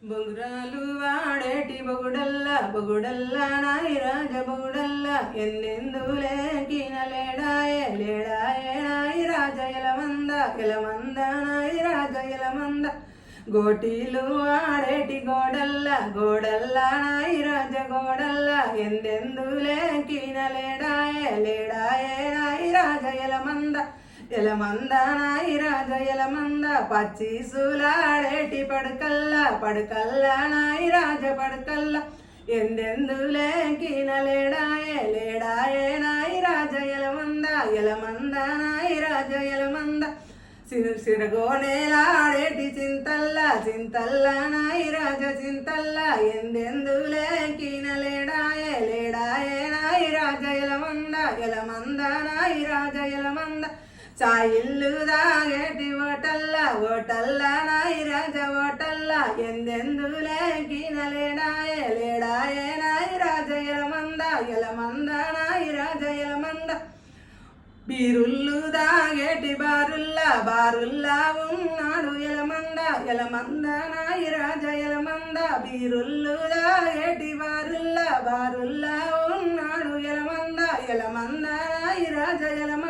బొగురాలు వాడేటి బొగుడల్లా నాయి రాజ బొగుడల్లా ఎందెందులే కినలేడాయే లేడాయే నాయి రాజ ఎలమంద నాయి రాజ ఎలమంద గోటీలు ఆడేటి గోడల్లా నాయి రాజ గోడల్లా ఎందెందులే కినలేడాయే లేడాయే నాయి రాజ ఎలమంద నాయి రాజ ఎలమంద పచ్చీసులాడేటి పడుకల్లా నాయి రాజ పడుకల్లా ఎందెందులే కినలేడాయే లేడాయే నాయి రాజ ఎలమంద నాయి రాజ ఎలమంద సిరగోనేలాడేటి చింతల్లా నాయి రాజ చింతల్లా ఎందెందులే కినలేడాయే లేడాయే నాయి రాజ ఎలమంద నాయి రాజ ఎలమంద చాయిల్లు దాగేటి ఓటల్లా నాయి రాజ ఓటల్లా ఎందెందులే కినలేడాయే లేడాయే నాయి రాజ ఎలమంద నాయి రాజ ఎలమంద బీరుల్లు దాగేటి బారుల్లా ఉన్నాడు ఎలమంద నాయి రాజ ఎలమంద బీరుల్లు దాగేటి బారుల్లా ఉన్నాడు ఎలమంద నాయి రాజ ఎలమంద